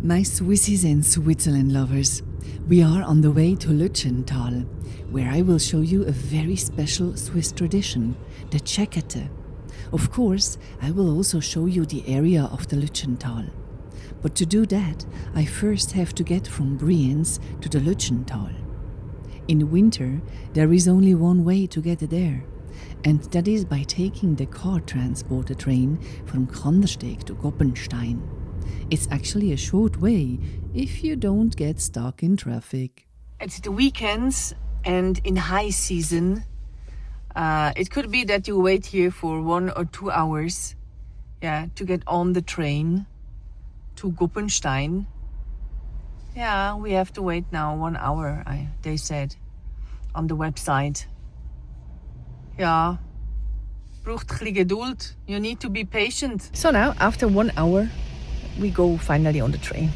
My Swissies and Switzerland lovers, we are on the way to Lötschental, where I will show you a very special Swiss tradition, the Tschäggättä. Of course, I will also show you the area of the Lötschental. But to do that, I first have to get from Brienz to the Lötschental. In winter, there is only one way to get there, and that is by taking the car transporter train from Kandersteg to Goppenstein. It's actually a short way if you don't get stuck in traffic. It's the weekends and in high season. It could be that you wait here for 1 or 2 hours, to get on the train to Goppenstein. Yeah, we have to wait now 1 hour, they said on the website. Ja, braucht ein bisschen Geduld. You need to be patient. So now, after 1 hour, we go finally on the train.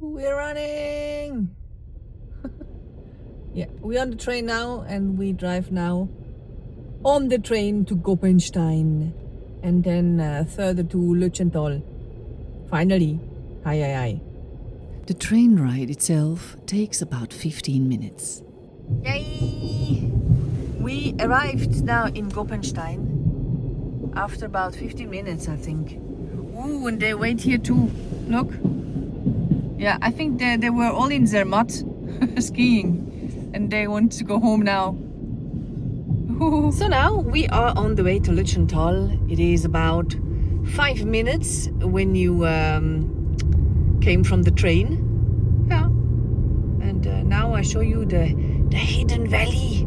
We're running! We're on the train now and we drive now on the train to Goppenstein and then further to Lötschental. Finally. Hi. The train ride itself takes about 15 minutes. Yay! We arrived now in Goppenstein after about 15 minutes, I think. Ooh, and they wait here too. Look. Yeah, I think they were all in Zermatt skiing and they want to go home now. Ooh. So now we are on the way to Lötschental. It is about 5 minutes when you came from the train. Yeah. And now I show you the hidden valley.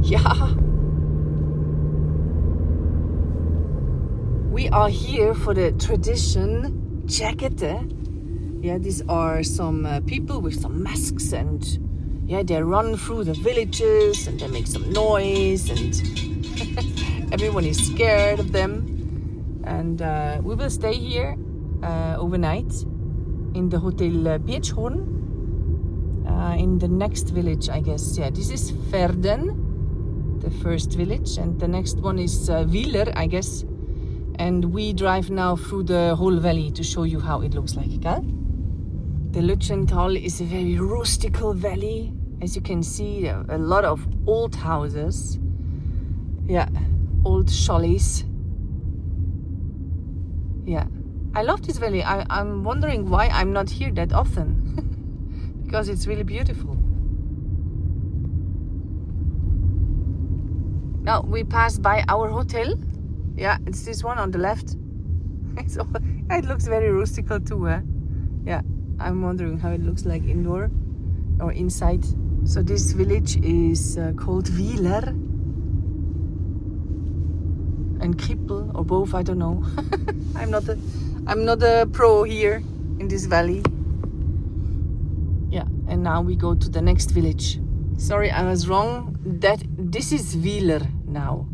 Yeah. We are here for the tradition Tschäggättä. Yeah, these are some people with some masks and they run through the villages and they make some noise and everyone is scared of them. And we will stay here overnight in the Hotel Bietschhorn in the next village, I guess. Yeah, this is Verden, the first village, and the next one is Wiler, I guess. And we drive now through the whole valley to show you how it looks like, okay? The Lötschental is a very rustical valley. As you can see, a lot of old houses. Yeah, old chalets. Yeah, I love this valley. I'm wondering why I'm not here that often. Because it's really beautiful. Now we passed by our hotel. Yeah, it's this one on the left. It looks very rustical too. Yeah, I'm wondering how it looks like indoor or inside. So this village is called Wiler and Krippel or both, I don't know. I'm not a pro here in this valley. Yeah, and now we go to the next village. Sorry, I was wrong. This is Wiler now.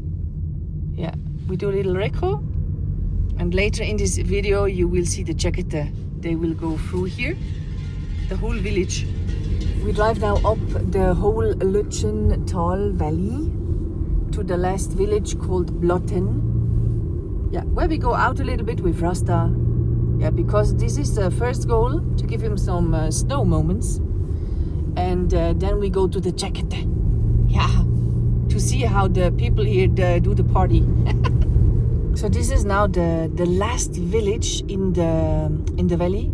Yeah. We do a little reco, and later in this video you will see the Tschäggättä. They will go through here, the whole village. We drive now up the whole Lötschental valley to the last village called Blatten. Yeah, where we go out a little bit with Rasta. Yeah, because this is the first goal, to give him some snow moments. And then we go to the Tschäggättä. Yeah, to see how the people here do the party. So this is now the last village in the valley.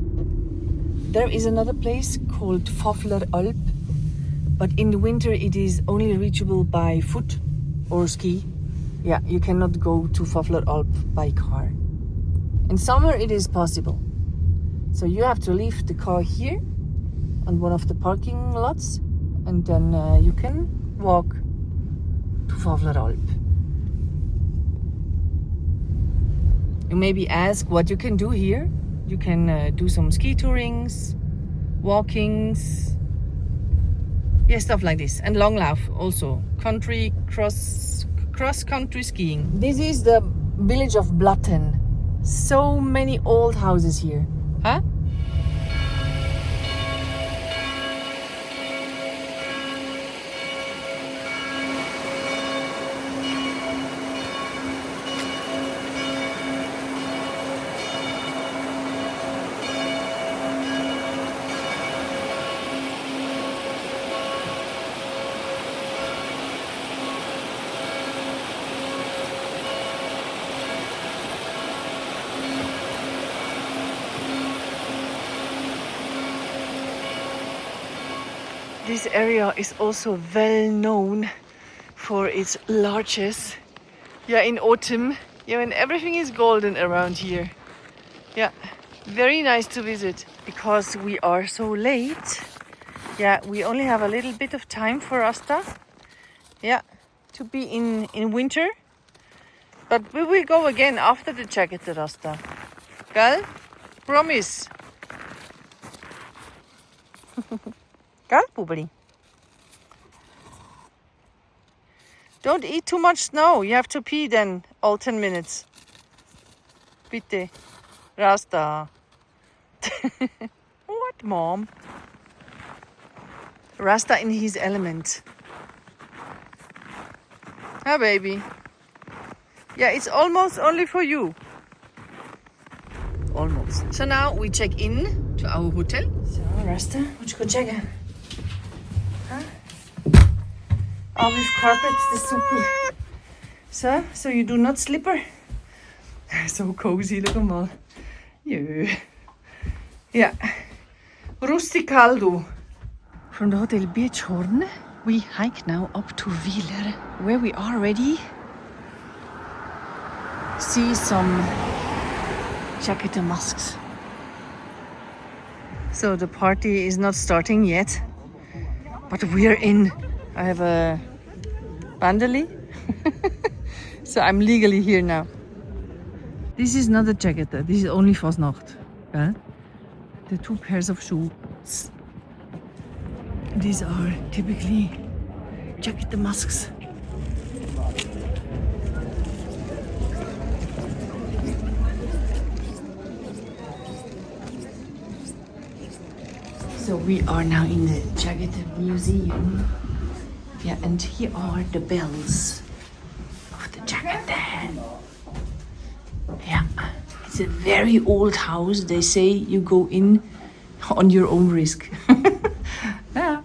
There is another place called Fafler Alp, but in the winter it is only reachable by foot or ski. Yeah, you cannot go to Fafler Alp by car. In summer it is possible. So you have to leave the car here on one of the parking lots, and then you can walk to Fafler Alp. You maybe ask what you can do here. You can do some ski tourings, walkings, stuff like this, and long lauf also. Cross country skiing. This is the village of Blatten. So many old houses here, huh? This area is also well known for its larches. Yeah, in autumn, yeah, when everything is golden around here. Yeah, very nice to visit because we are so late. Yeah, we only have a little bit of time for Rasta. Yeah, to be in winter. But we will go again after the Tschäggättä Rasta. Gal? Promise. Gal, Bubeli? Don't eat too much snow. You have to pee then all 10 minutes. Bitte. Rasta. What, Mom? Rasta in his element. Huh, baby? Yeah, it's almost only for you. Almost. So now we check in to our hotel. So, Rasta, let's go check it. Huh? All these carpets, the super. So you do not slipper? So cozy, look at them. Yeah. Yeah. Rusticaldo. From the Hotel Birchhorn, we hike now up to Wiler, where we already see some Tschäggättä masks. So the party is not starting yet, but we're in. I have a bandoli, so I'm legally here now. This is not a Tschäggättä, this is only Fasnacht. The 2 pairs of shoes. These are typically Tschäggättä masks. So we are now in the Tschäggättä Museum. Yeah, and here are the bells of the Tschäggättä. Yeah, it's a very old house. They say you go in on your own risk. Yeah.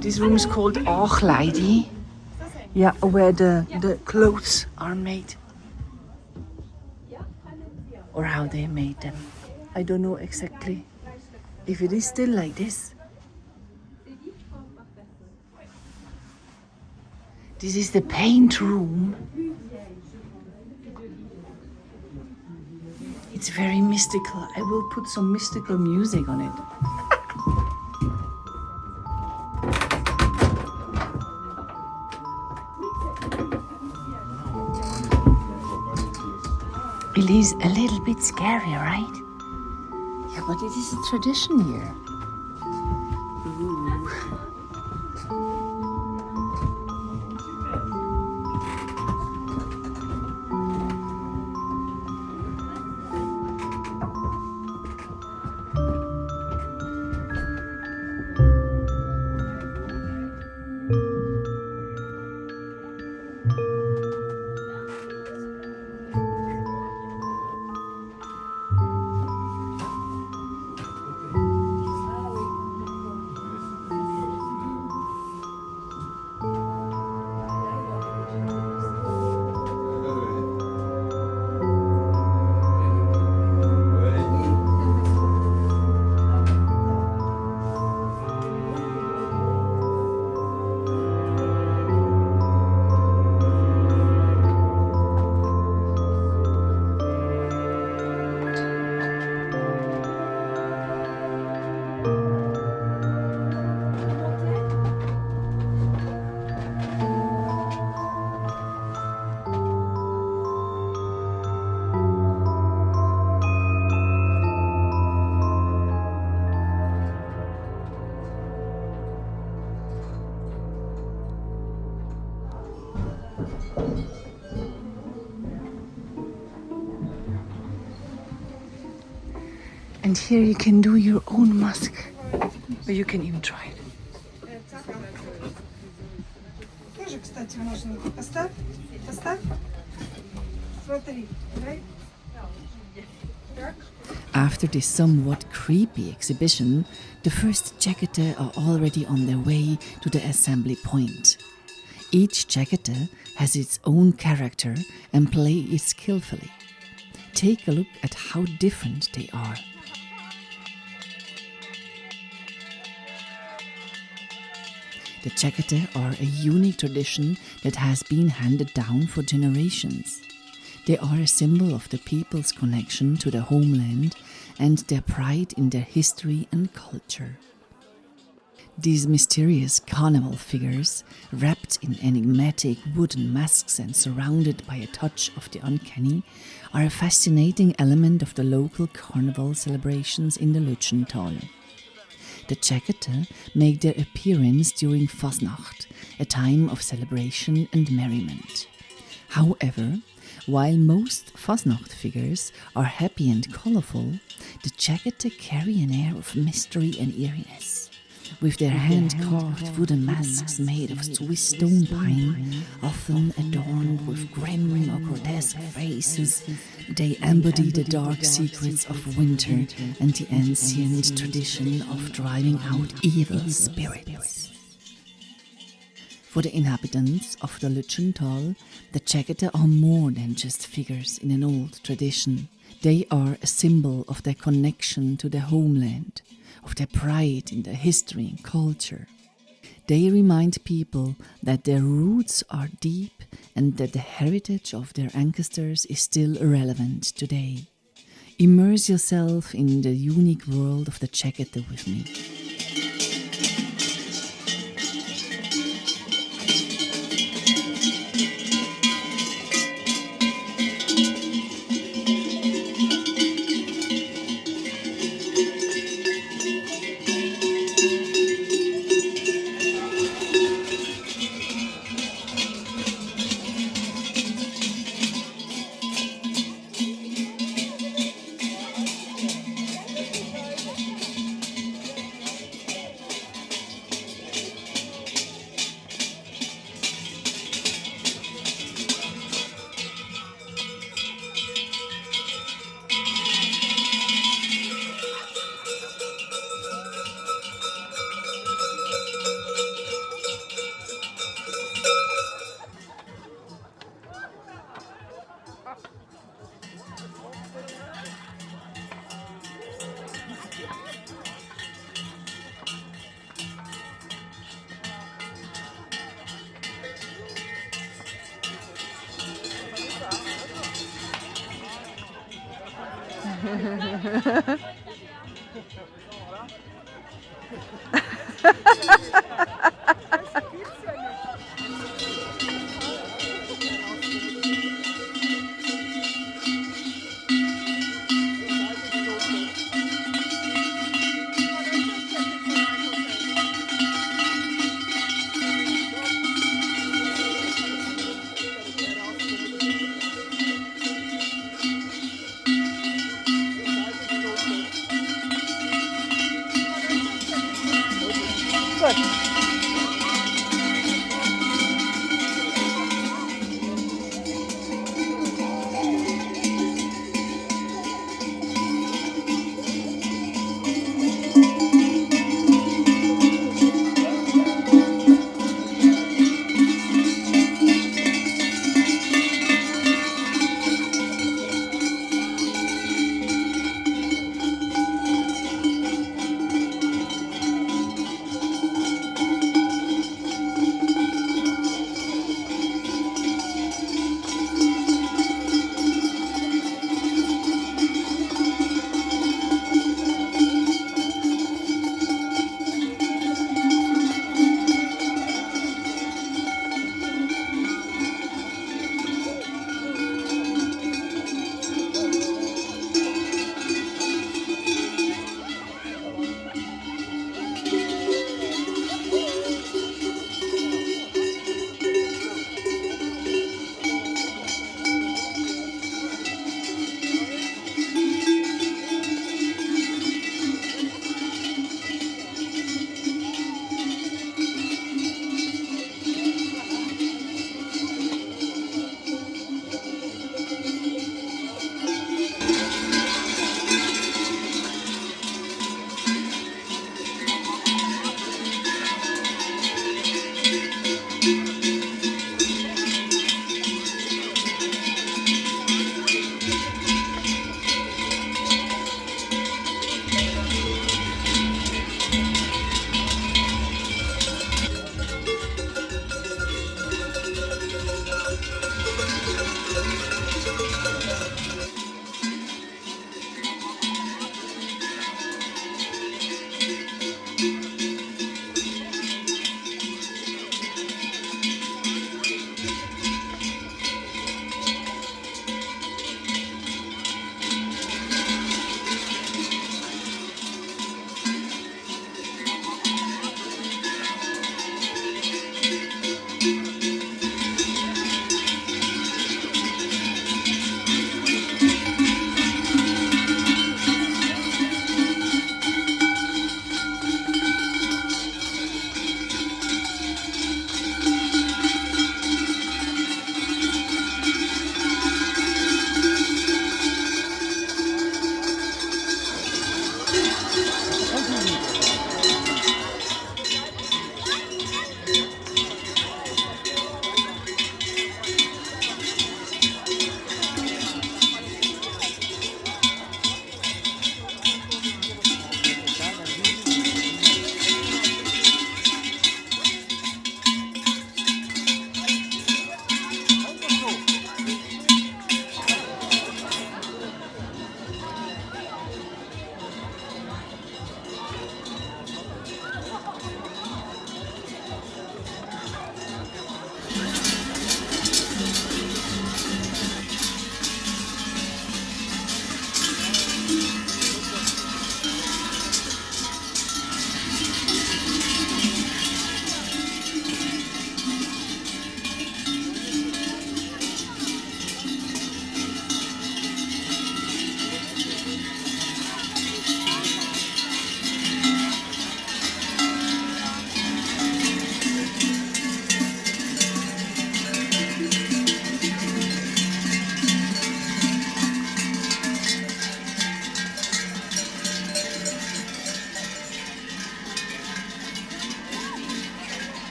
This room is called Aankleiding. Yeah, where the clothes are made. Or how they made them. I don't know exactly if it is still like this. This is the paint room. It's very mystical. I will put some mystical music on it. It is a little bit scary, right? Yeah, but it is a tradition here. Ooh. And here you can do your own mask, or you can even try it. Тоже, кстати, можно. Поставь. Смотри, right? After this somewhat creepy exhibition, the first Tschäggättä are already on their way to the assembly point. Each Tschäggättä has its own character and play it skillfully. take a look at how different they are. The Tschäggättä are a unique tradition that has been handed down for generations. They are a symbol of the people's connection to their homeland and their pride in their history and culture. These mysterious carnival figures, wrapped in enigmatic wooden masks and surrounded by a touch of the uncanny, are a fascinating element of the local carnival celebrations in the Lötschental. The Tschäggättä make their appearance during Fasnacht, a time of celebration and merriment. However, while most Fasnacht figures are happy and colorful, the Tschäggättä carry an air of mystery and eeriness. With their hand-carved wooden masks made of Swiss stone pine, often adorned with grim or grotesque faces, they embody the dark secrets of winter and the ancient tradition of driving out evil spirits. For the inhabitants of the Lötschental, the Tschäggättä are more than just figures in an old tradition. They are a symbol of their connection to their homeland, of their pride in their history and culture. They remind people that their roots are deep and that the heritage of their ancestors is still relevant today. Immerse yourself in the unique world of the Tschäggättä with me.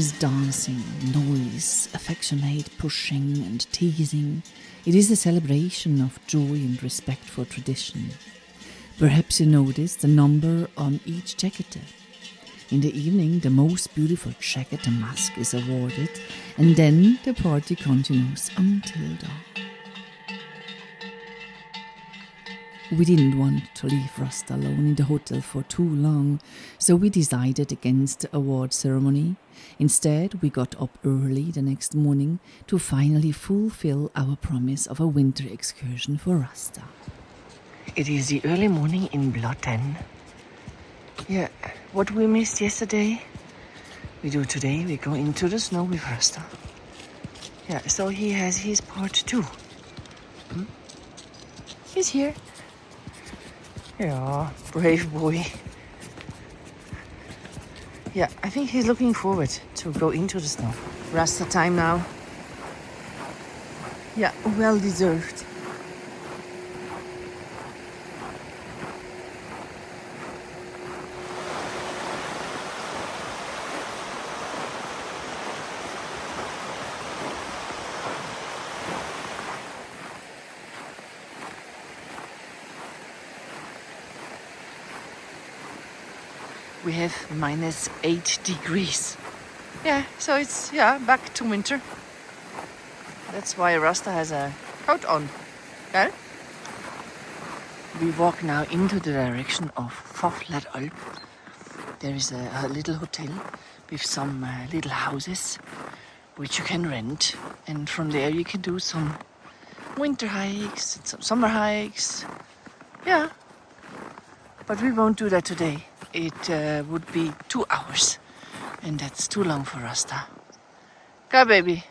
is dancing, noise, affectionate pushing and teasing. It is a celebration of joy and respect for tradition. Perhaps you noticed the number on each Tschäggättä. In the evening, the most beautiful Tschäggättä mask is awarded, and then the party continues until dawn. We didn't want to leave Rasta alone in the hotel for too long, so we decided against the award ceremony. Instead, we got up early the next morning to finally fulfill our promise of a winter excursion for Rasta. It is the early morning in Blatten. Yeah, what we missed yesterday, we do today. We go into the snow with Rasta. Yeah, so he has his part too. He's here. Yeah, brave boy. Yeah, I think he's looking forward to go into the snow. Rasta time now. Yeah, well deserved. We have -8 degrees. Yeah, so it's back to winter. That's why Rasta has a coat on. Yeah? We walk now into the direction of Alp. There is a little hotel with some little houses which you can rent, and from there you can do some winter hikes, some summer hikes. Yeah, but we won't do that today. It would be 2 hours, and that's too long for Rasta. Go, baby.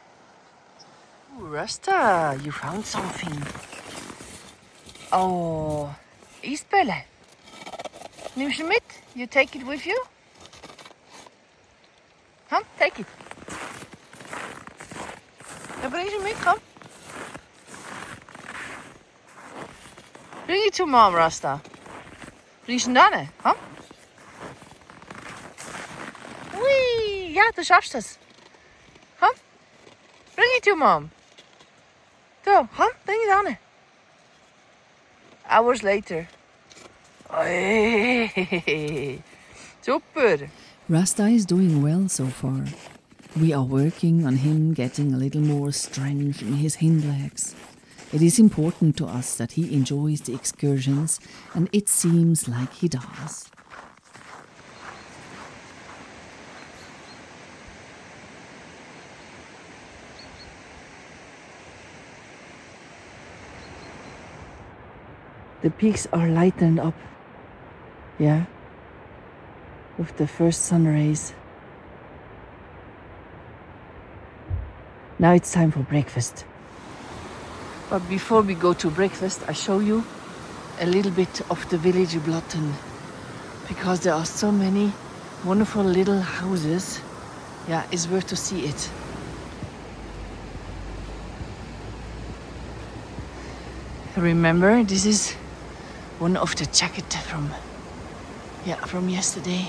Ooh, Rasta, you found something. Oh, isbälle. Nimmst du mit? You take it with you? Huh? Take it. Ja, bring ze mit, kom. Bring it to mom, Rasta. Bring ze dan, huh? Ja, du schaffst das. Komm, bring it to mom. So, komm, bring it on. Hours later. Hey, super. Rasta is doing well so far. We are working on him getting a little more strength in his hind legs. It is important to us that he enjoys the excursions, and it seems like he does. The peaks are lightened up, yeah, with the first sun rays. Now it's time for breakfast. But before we go to breakfast, I show you a little bit of the village Blatten, because there are so many wonderful little houses. Yeah, it's worth to see it. Remember, this is one of the Tschäggättä from yesterday.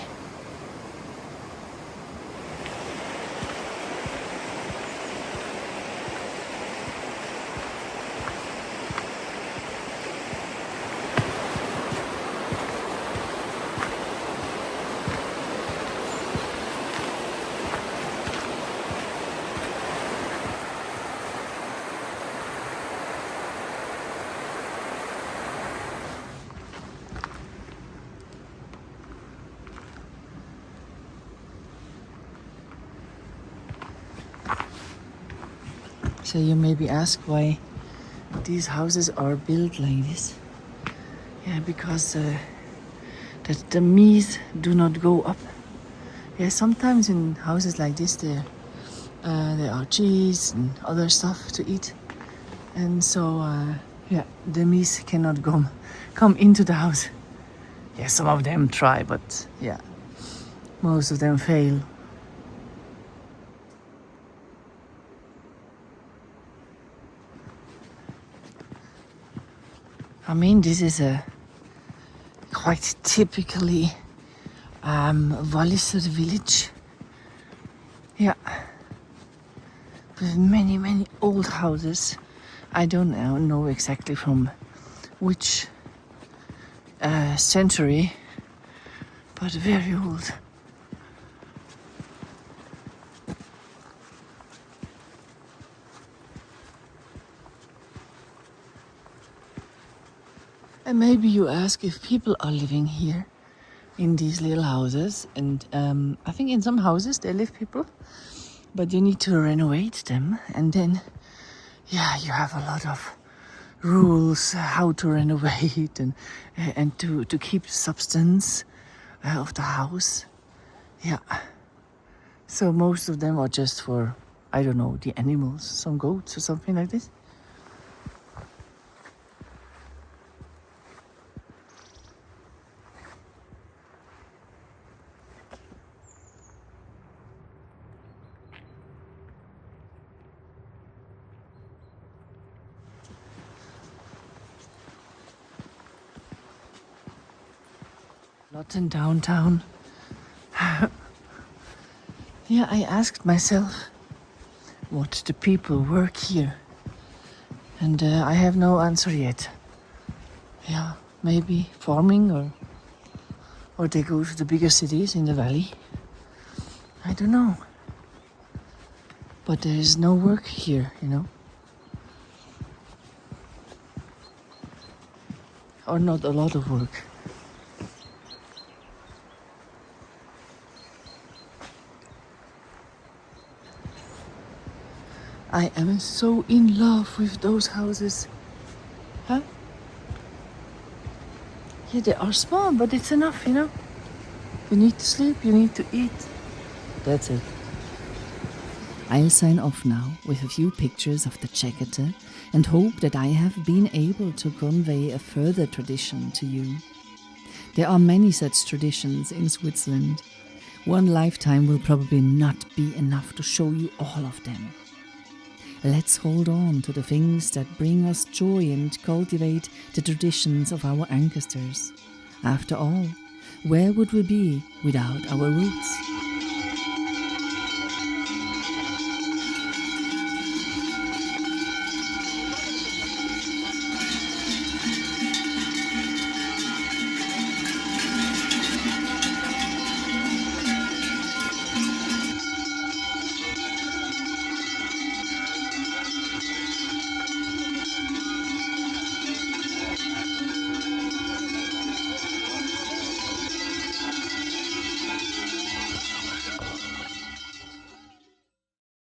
So you maybe ask why these houses are built like this. Yeah, because the meat do not go up. Yeah, sometimes in houses like this there are cheese and other stuff to eat, and so the meat cannot come into the house. Yeah, some of them try, but yeah, most of them fail. I mean, this is a quite typically Walliser village. Yeah. With many, many old houses. I don't know exactly from which century, but very old. And maybe you ask if people are living here in these little houses. And I think in some houses they live people, but you need to renovate them. And then, yeah, you have a lot of rules how to renovate and to keep substance of the house. Yeah. So most of them are just for, I don't know, the animals, some goats or something like this. Not in downtown. Yeah, I asked myself what the people work here, and I have no answer yet. Yeah, maybe farming or they go to the bigger cities in the valley. I don't know. But there is no work here, you know. Or not a lot of work. I am so in love with those houses. Huh? Yeah, they are small, but it's enough, you know. You need to sleep, you need to eat. That's it. I'll sign off now with a few pictures of the Tschäggättä and hope that I have been able to convey a further tradition to you. There are many such traditions in Switzerland. One lifetime will probably not be enough to show you all of them. Let's hold on to the things that bring us joy and cultivate the traditions of our ancestors. After all, where would we be without our roots?